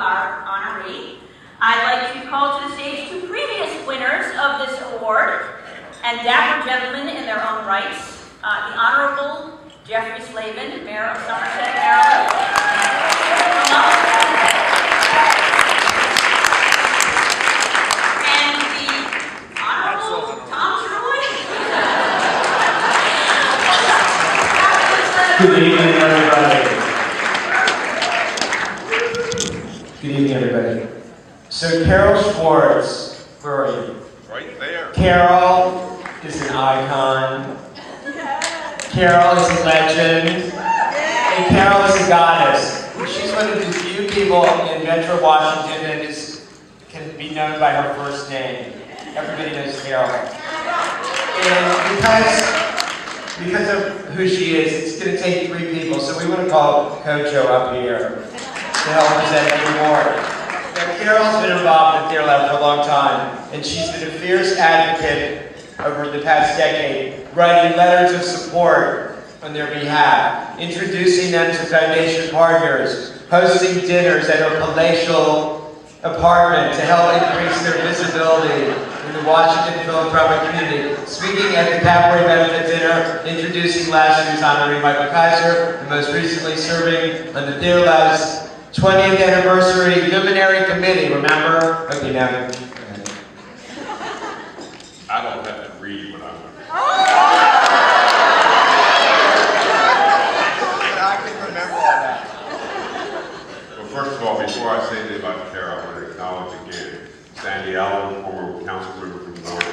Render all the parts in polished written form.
our honoree. I'd like to call to the stage two previous winners of this award, and dapper gentlemen in their own rights. The Honorable Jeffrey Slavin, Mayor of Somerset, Maryland. And the Honorable Tom Troy. Good evening, everybody. Good evening, everybody. So Carol Schwartz, where are you? Right there. Carol is an icon. Carol is a legend. And Carol is a goddess. She's one of the few people in Metro Washington that can be known by her first name. Everybody knows Carol. And because of who she is, it's going to take three people. So we want to call Kojo up here to help present the award. Now, Carol's been involved with Dear Lab for a long time, and she's been a fierce advocate over the past decade, writing letters of support on their behalf, introducing them to foundation partners, hosting dinners at her palatial apartment to help increase their visibility in the Washington philanthropic community, speaking at the Cabaret Benefit Dinner, introducing last year's honoree Michael Kaiser, and most recently serving on the Dear Lab's 20th anniversary luminary committee, remember? Okay, now. I don't have to read what I'm going to I can remember all that. Well, first of all, before I say anything about Carol, I want to acknowledge again Sandy Allen, former council member from North 8.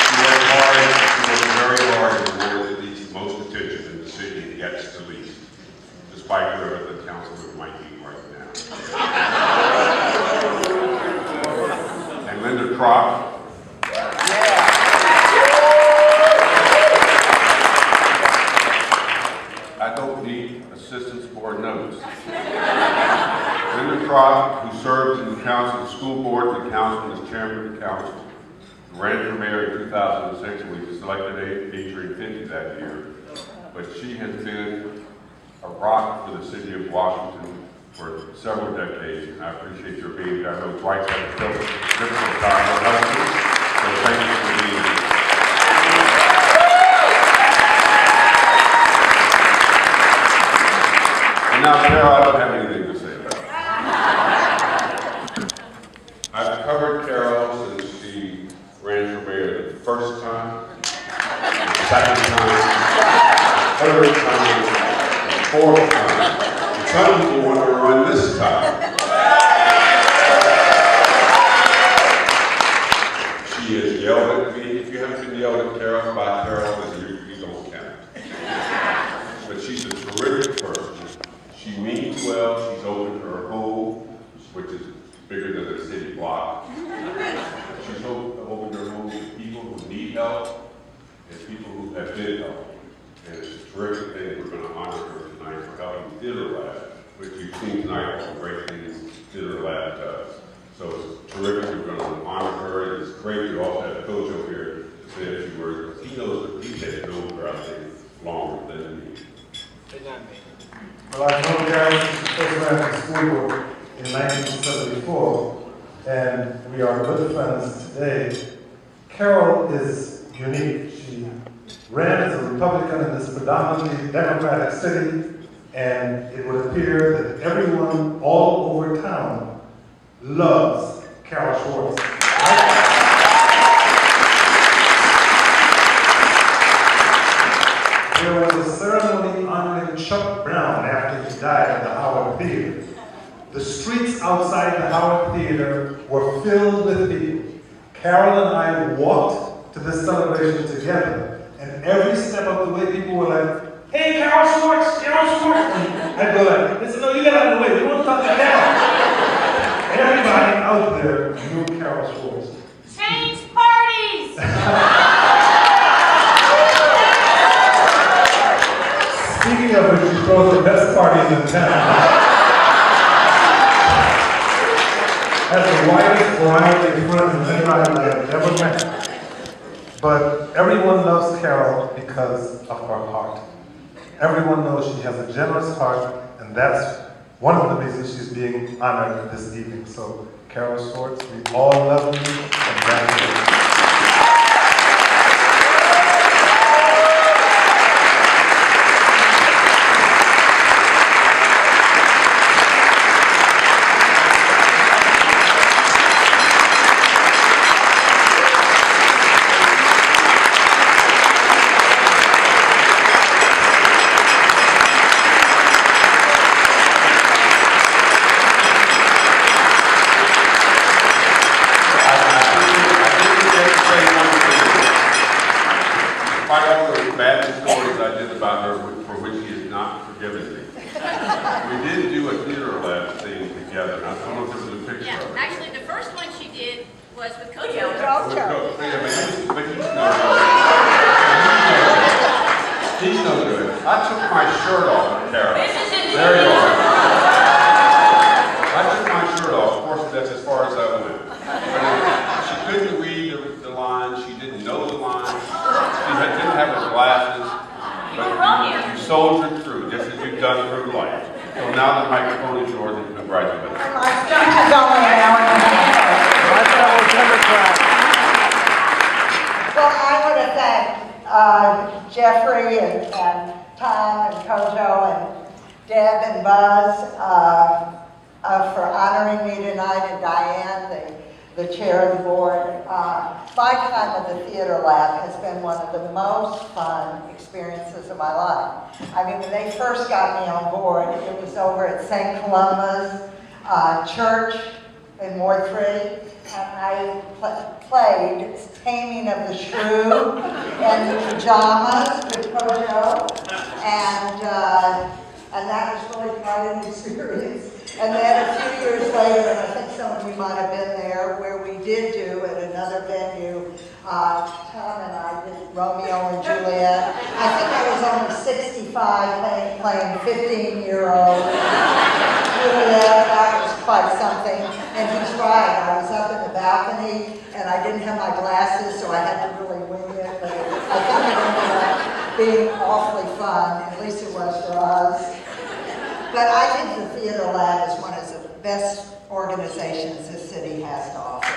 She worked very hard in order that needs most attention in the city and gets the least, despite whoever the council member might be right now. And Linda Kropp. I don't need assistance board notes. Linda Kropp, who served in the council, the school board, and the council as chairman of the council, ran for mayor in 2006 when we was elected age 50 that year. But she has been a rock for the city of Washington for several decades, and I appreciate your being here. I know Dwight's had a difficult time with us, so thank you for being here. And now, Carol, I don't have anything to say about it. I've covered Carol since she ran for mayor the first time, the second time, the third time, the fourth time. Some people want to run this time. She has yelled at me. If you haven't been yelled at Carol by Carol, then you don't count. But she's a terrific person. She means well. She's opened her home, which is bigger than a city block. She's opened her home to people who need help and people who have been helped. And it's a terrific thing. We're going to honor her tonight for helping Dinner Lab, which you've seen tonight, all the great things Dinner Lab does. So it's terrific. We're going to honor her. It's great. We also have Kojo here to say a few words. He knows that he has known her, I think, longer than me. Well, I know Carol first ran for school board in 1974, and we are good friends today. Carol is unique. She ran as a Republican in this predominantly Democratic city, and it would appear that everyone all over town loves Carol Schwartz. There was a ceremony honoring Chuck Brown after he died at the Howard Theater. The streets outside the Howard Theater were filled with people. Carol and I walked to this celebration together, and every step of the way people were like, "Hey, Carol Schwartz, Carol Schwartz." I'd go like, "Listen, no, you get out of the way, we want to talk to Carol." Everybody out there knew Carol Schwartz. Change parties! Speaking of which, she throws the best parties in town. Has the widest variety of friends of anybody I have ever met. But everyone loves Carol because of her heart. Everyone knows she has a generous heart, and that's one of the reasons she's being honored this evening. So, Carol Schwartz, we all love you. Congratulations. First got me on board, it was over at St. Columba's Church in Ward 3, and I played Taming of the Shrew in pajamas with Kojo, and that was really quite an experience. And then a few years later, and I think some of you might have been there, where we did do at another venue, Tom and I did Romeo and Juliet. I think I was only 65 playing 15-year-old Juliet. That was quite something. And he's right, I was up in the balcony and I didn't have my glasses, so I had to really wing it. But I think it ended up being awfully fun, at least it was for us. But I think the Theater Lab is one of the best organizations this city has to offer.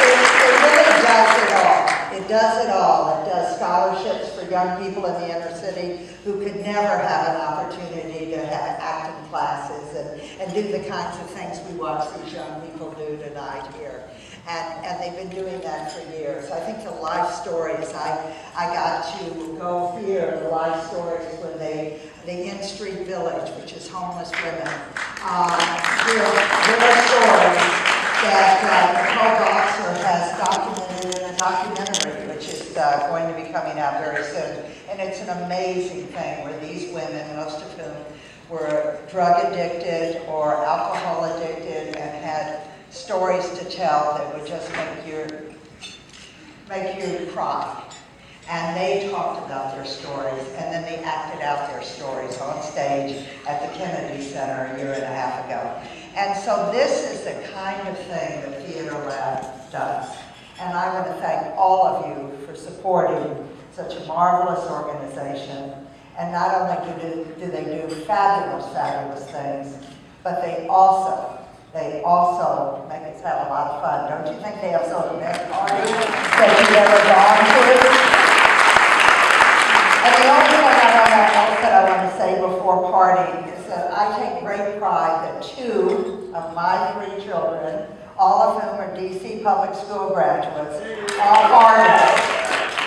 It really does it all. It does it all. It does scholarships for young people in the inner city who could never have an opportunity to have acting classes and do the kinds of things we watch these young people do tonight here. And they've been doing that for years. I think the life stories, I got to go hear the life stories when the In-Street Village, which is homeless women, their stories that Nicole Boxer has documented in a documentary, which is going to be coming out very soon. And it's an amazing thing where these women, most of whom were drug addicted or alcohol addicted and had stories to tell that would just make you cry. And they talked about their stories, and then they acted out their stories on stage at the Kennedy Center a year and a half ago. And so this is the kind of thing the Theater Lab does. And I want to thank all of you for supporting such a marvelous organization. And not only do they do fabulous, fabulous things, but they also make us have a lot of fun. Don't you think they have some of the best parties that you've ever gone to? And the only thing else that I want to say before partying is that I take great pride that 2 of my 3 children, all of whom are DC public school graduates, are artists.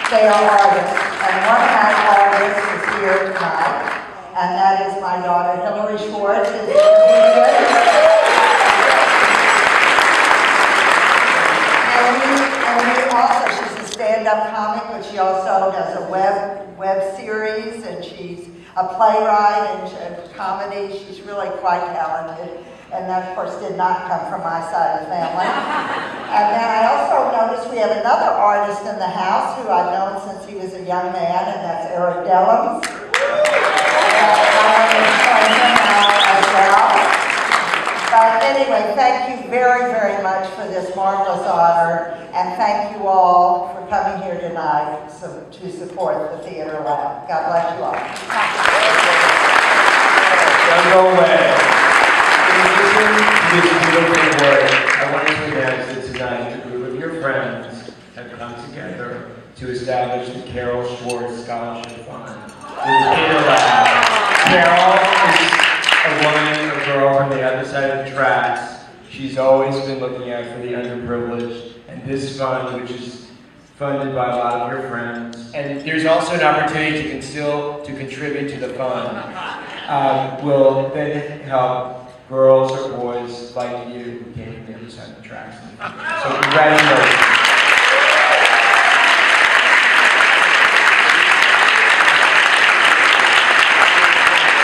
They are artists. And one of my artists is here tonight, and that is my daughter, Hillary Schwartz, is a comedian. She's a stand-up comic, but she also does a web series, and she's a playwright and comedy. She's really quite talented, and that, of course, did not come from my side of the family. And then I also noticed we have another artist in the house who I've known since he was a young man, and that's Eric Dellums. But anyway, thank you very, very much for this marvelous honor, and thank you all for coming here tonight to support the Theater Lab. God bless you all. Don't go away. In addition to this beautiful work, I want to announce that tonight a group of your friends have come together to establish the Carol Schwartz Scholarship Fund. The Theater Lab. Carol is a woman, a girl from the other side of the tracks. She's always been looking out for the underprivileged, and this fund, which is funded by a lot of your friends, and there's also an opportunity to contribute to the fund, will then help girls or boys like you who came from the other side of the tracks. So congratulations.